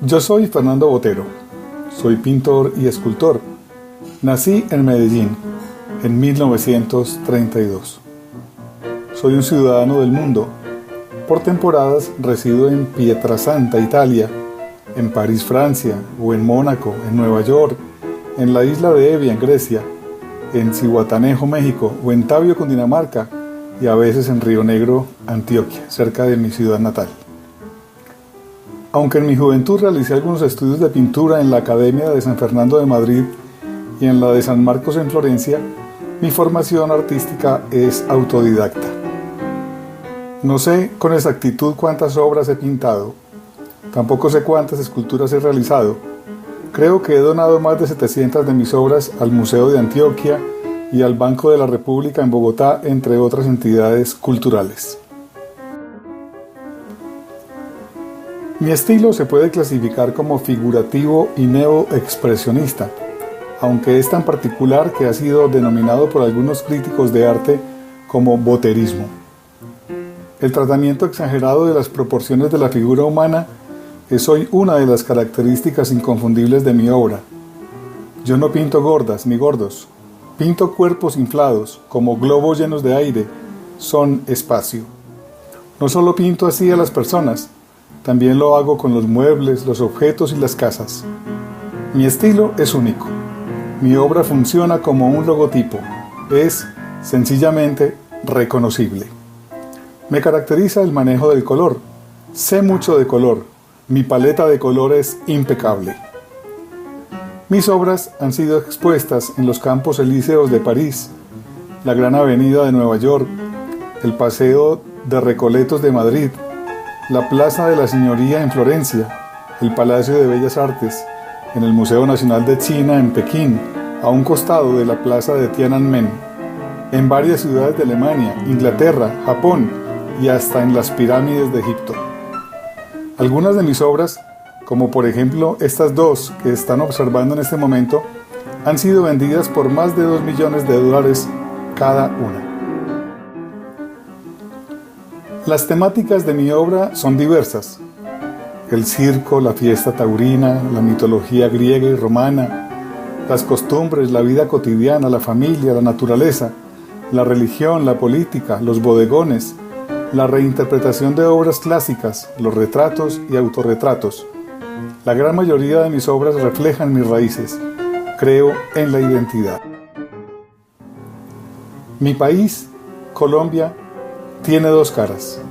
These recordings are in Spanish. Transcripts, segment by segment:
Yo soy Fernando Botero, soy pintor y escultor. Nací en Medellín en 1932. Soy un ciudadano del mundo. Por temporadas resido en Pietrasanta, Italia, en París, Francia, o en Mónaco, en Nueva York, en la isla de Evia, en Grecia, en Zihuatanejo, México, o en Tabio, Cundinamarca, y a veces en Río Negro, Antioquia, cerca de mi ciudad natal. Aunque en mi juventud realicé algunos estudios de pintura en la Academia de San Fernando de Madrid y en la de San Marcos en Florencia, mi formación artística es autodidacta. No sé con exactitud cuántas obras he pintado, tampoco sé cuántas esculturas he realizado. Creo que he donado más de 700 de mis obras al Museo de Antioquia y al Banco de la República en Bogotá, entre otras entidades culturales. Mi estilo se puede clasificar como figurativo y neoexpresionista, aunque es tan particular que ha sido denominado por algunos críticos de arte como boterismo. El tratamiento exagerado de las proporciones de la figura humana es hoy una de las características inconfundibles de mi obra. Yo no pinto gordas ni gordos, pinto cuerpos inflados, como globos llenos de aire, son espacio. No solo pinto así a las personas, también lo hago con los muebles, los objetos y las casas. Mi estilo es único. Mi obra funciona como un logotipo. Es, sencillamente, reconocible. Me caracteriza el manejo del color. Sé mucho de color. Mi paleta de color es impecable. Mis obras han sido expuestas en los Campos Elíseos de París, la Gran Avenida de Nueva York, el Paseo de Recoletos de Madrid, la Plaza de la Signoria en Florencia, el Palacio de Bellas Artes, en el Museo Nacional de China en Pekín, a un costado de la Plaza de Tiananmen, en varias ciudades de Alemania, Inglaterra, Japón y hasta en las pirámides de Egipto. Algunas de mis obras, como por ejemplo estas dos que están observando en este momento, han sido vendidas por más de $2 millones cada una. Las temáticas de mi obra son diversas. El circo, la fiesta taurina, la mitología griega y romana, las costumbres, la vida cotidiana, la familia, la naturaleza, la religión, la política, los bodegones, la reinterpretación de obras clásicas, los retratos y autorretratos. La gran mayoría de mis obras reflejan mis raíces. Creo en la identidad. Mi país, Colombia, tiene dos caras.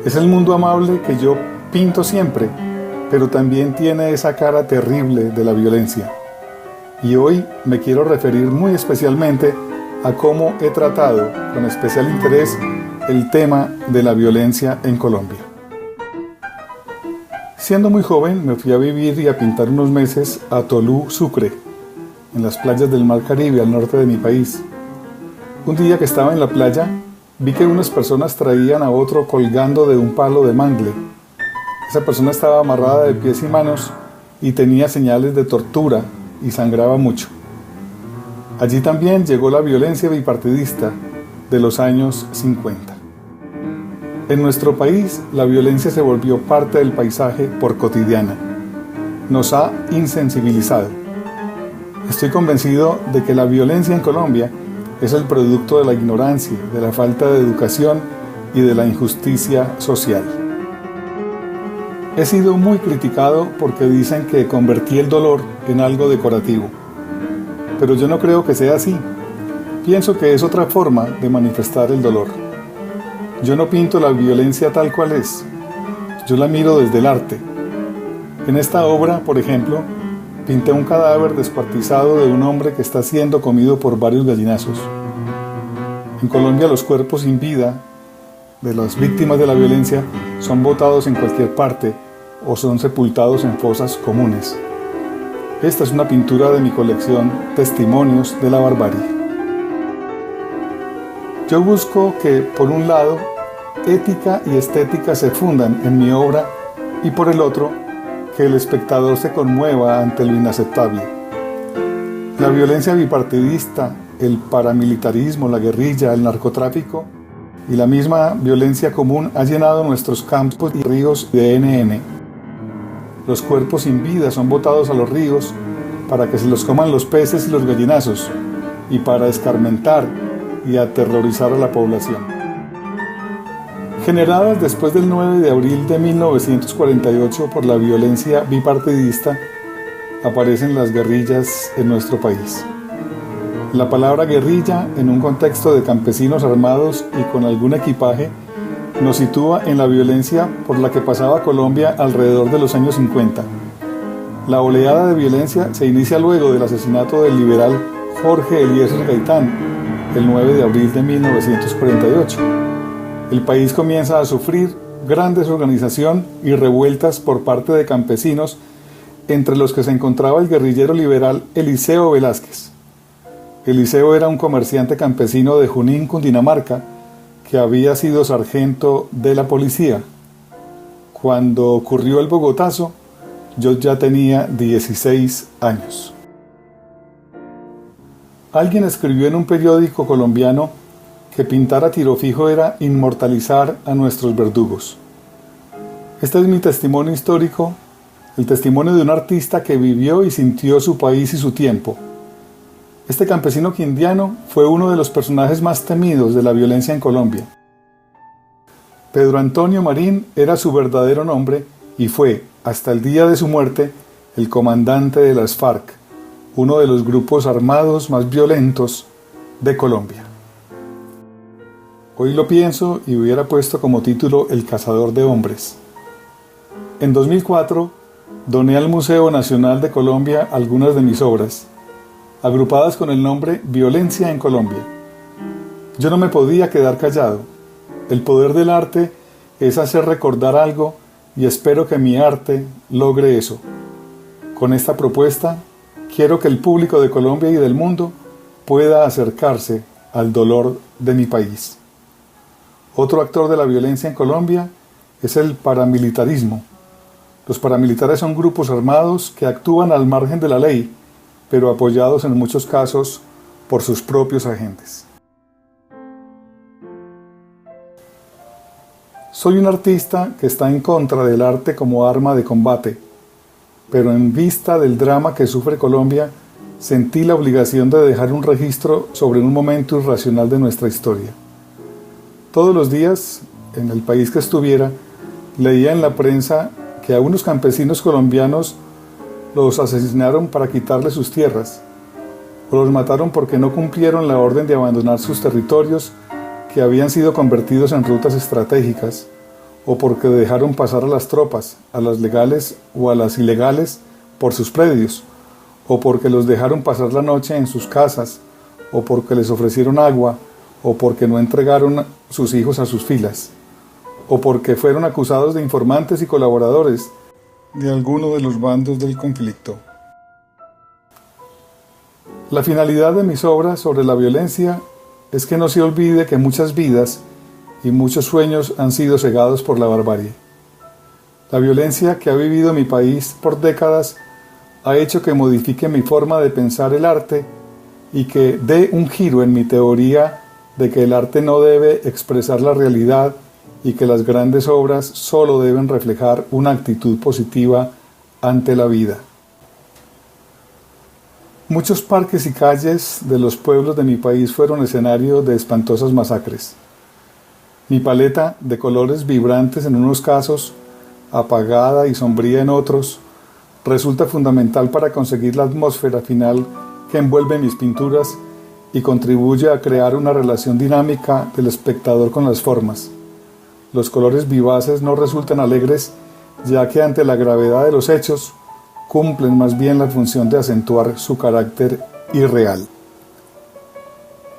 Es el mundo amable que yo pinto siempre, pero también tiene esa cara terrible de la violencia. Y hoy me quiero referir muy especialmente a cómo he tratado con especial interés el tema de la violencia en Colombia. Siendo muy joven me fui a vivir y a pintar unos meses a Tolú, Sucre, en las playas del Mar Caribe al norte de mi país. Un día que estaba en la playa, vi que unas personas traían a otro colgando de un palo de mangle. Esa persona estaba amarrada de pies y manos y tenía señales de tortura y sangraba mucho. Allí también llegó la violencia bipartidista de los años 50. En nuestro país, la violencia se volvió parte del paisaje por cotidiana. Nos ha insensibilizado. Estoy convencido de que la violencia en Colombia es el producto de la ignorancia, de la falta de educación y de la injusticia social. He sido muy criticado porque dicen que convertí el dolor en algo decorativo. Pero yo no creo que sea así. Pienso que es otra forma de manifestar el dolor. Yo no pinto la violencia tal cual es. Yo la miro desde el arte. En esta obra, por ejemplo, pinté un cadáver descuartizado de un hombre que está siendo comido por varios gallinazos. En Colombia los cuerpos sin vida de las víctimas de la violencia son botados en cualquier parte o son sepultados en fosas comunes. Esta es una pintura de mi colección Testimonios de la Barbarie. Yo busco que, por un lado, ética y estética se fundan en mi obra y por el otro, que el espectador se conmueva ante lo inaceptable. La violencia bipartidista, el paramilitarismo, la guerrilla, el narcotráfico y la misma violencia común ha llenado nuestros campos y ríos de NN. Los cuerpos sin vida son botados a los ríos para que se los coman los peces y los gallinazos, y para escarmentar y aterrorizar a la población. Generadas después del 9 de abril de 1948 por la violencia bipartidista, aparecen las guerrillas en nuestro país. La palabra guerrilla, en un contexto de campesinos armados y con algún equipaje, nos sitúa en la violencia por la que pasaba Colombia alrededor de los años 50. La oleada de violencia se inicia luego del asesinato del liberal Jorge Eliezer Gaitán, el 9 de abril de 1948. El país comienza a sufrir gran desorganización y revueltas por parte de campesinos, entre los que se encontraba el guerrillero liberal Eliseo Velázquez. Eliseo era un comerciante campesino de Junín, Cundinamarca, que había sido sargento de la policía. Cuando ocurrió el Bogotazo, yo ya tenía 16 años. Alguien escribió en un periódico colombiano que pintar a tiro fijo era inmortalizar a nuestros verdugos. Este es mi testimonio histórico, el testimonio de un artista que vivió y sintió su país y su tiempo. Este campesino quindiano fue uno de los personajes más temidos de la violencia en Colombia. Pedro Antonio Marín era su verdadero nombre y fue, hasta el día de su muerte, el comandante de las FARC, uno de los grupos armados más violentos de Colombia. Hoy lo pienso y hubiera puesto como título El cazador de hombres. En 2004, doné al Museo Nacional de Colombia algunas de mis obras, agrupadas con el nombre Violencia en Colombia. Yo no me podía quedar callado. El poder del arte es hacer recordar algo y espero que mi arte logre eso. Con esta propuesta, quiero que el público de Colombia y del mundo pueda acercarse al dolor de mi país. Otro actor de la violencia en Colombia es el paramilitarismo. Los paramilitares son grupos armados que actúan al margen de la ley, pero apoyados en muchos casos por sus propios agentes. Soy un artista que está en contra del arte como arma de combate, pero en vista del drama que sufre Colombia, sentí la obligación de dejar un registro sobre un momento irracional de nuestra historia. Todos los días, en el país que estuviera, leía en la prensa que a unos campesinos colombianos los asesinaron para quitarles sus tierras, o los mataron porque no cumplieron la orden de abandonar sus territorios que habían sido convertidos en rutas estratégicas, o porque dejaron pasar a las tropas, a las legales o a las ilegales, por sus predios, o porque los dejaron pasar la noche en sus casas, o porque les ofrecieron agua, o porque no entregaron sus hijos a sus filas, o porque fueron acusados de informantes y colaboradores de alguno de los bandos del conflicto. La finalidad de mis obras sobre la violencia es que no se olvide que muchas vidas y muchos sueños han sido cegados por la barbarie. La violencia que ha vivido mi país por décadas ha hecho que modifique mi forma de pensar el arte y que dé un giro en mi teoría de que el arte no debe expresar la realidad y que las grandes obras solo deben reflejar una actitud positiva ante la vida. Muchos parques y calles de los pueblos de mi país fueron escenario de espantosas masacres. Mi paleta de colores vibrantes en unos casos, apagada y sombría en otros, resulta fundamental para conseguir la atmósfera final que envuelve mis pinturas y contribuye a crear una relación dinámica del espectador con las formas. Los colores vivaces no resultan alegres, ya que ante la gravedad de los hechos, cumplen más bien la función de acentuar su carácter irreal.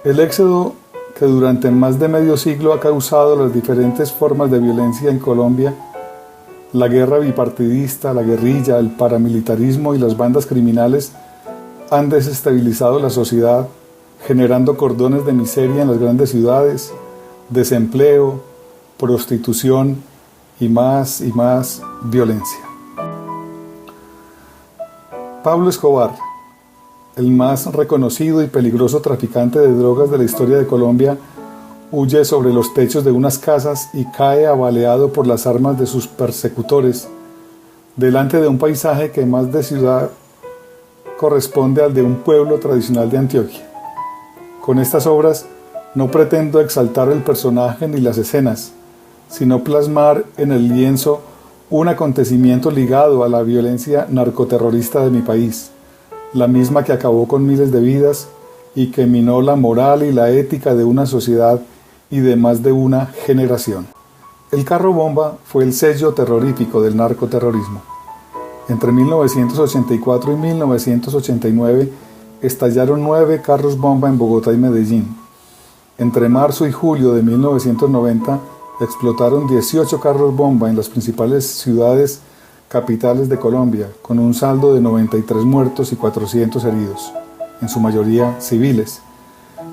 El éxodo que durante más de medio siglo ha causado las diferentes formas de violencia en Colombia, la guerra bipartidista, la guerrilla, el paramilitarismo y las bandas criminales han desestabilizado la sociedad, generando cordones de miseria en las grandes ciudades, desempleo, prostitución y más violencia. Pablo Escobar, el más reconocido y peligroso traficante de drogas de la historia de Colombia, huye sobre los techos de unas casas y cae abaleado por las armas de sus persecutores, delante de un paisaje que más de ciudad corresponde al de un pueblo tradicional de Antioquia. Con estas obras no pretendo exaltar el personaje ni las escenas, sino plasmar en el lienzo un acontecimiento ligado a la violencia narcoterrorista de mi país, la misma que acabó con miles de vidas y que minó la moral y la ética de una sociedad y de más de una generación. El carro bomba fue el sello terrorífico del narcoterrorismo. Entre 1984 y 1989 estallaron 9 carros bomba en Bogotá y Medellín. Entre marzo y julio de 1990 explotaron 18 carros bomba en las principales ciudades capitales de Colombia, con un saldo de 93 muertos y 400 heridos, en su mayoría civiles.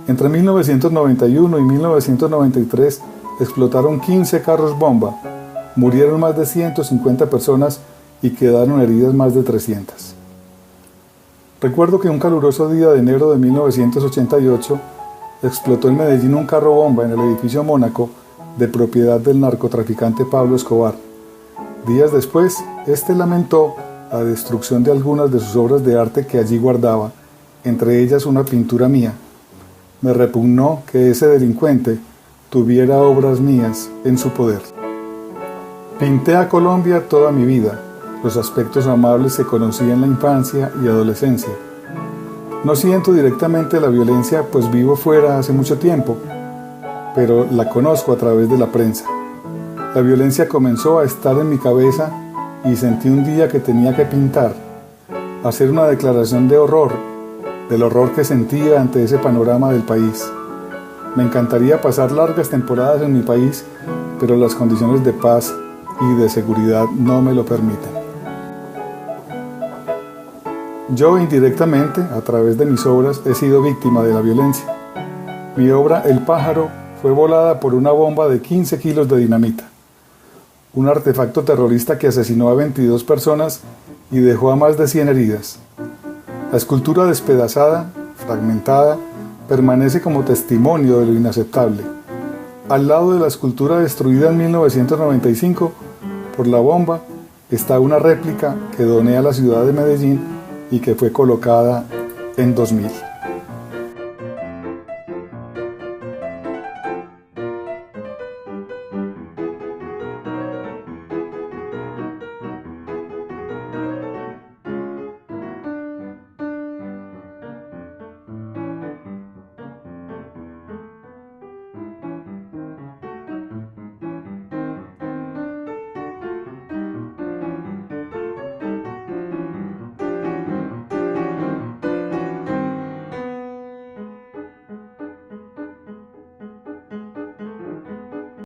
Entre 1991 y 1993 explotaron 15 carros bomba, murieron más de 150 personas y quedaron heridas más de 300. Recuerdo que un caluroso día de enero de 1988 explotó en Medellín un carro bomba en el edificio Mónaco de propiedad del narcotraficante Pablo Escobar. Días después, este lamentó la destrucción de algunas de sus obras de arte que allí guardaba, entre ellas una pintura mía. Me repugnó que ese delincuente tuviera obras mías en su poder. Pinté a Colombia toda mi vida, los aspectos amables que conocí en la infancia y adolescencia. No siento directamente la violencia, pues vivo fuera hace mucho tiempo, pero la conozco a través de la prensa. La violencia comenzó a estar en mi cabeza y sentí un día que tenía que pintar, hacer una declaración de horror, del horror que sentía ante ese panorama del país. Me encantaría pasar largas temporadas en mi país, pero las condiciones de paz y de seguridad no me lo permiten. Yo indirectamente, a través de mis obras, he sido víctima de la violencia. Mi obra El pájaro fue volada por una bomba de 15 kilos de dinamita, un artefacto terrorista que asesinó a 22 personas y dejó a más de 100 heridas. La escultura despedazada, fragmentada, permanece como testimonio de lo inaceptable. Al lado de la escultura destruida en 1995 por la bomba está una réplica que doné a la ciudad de Medellín y que fue colocada en 2000.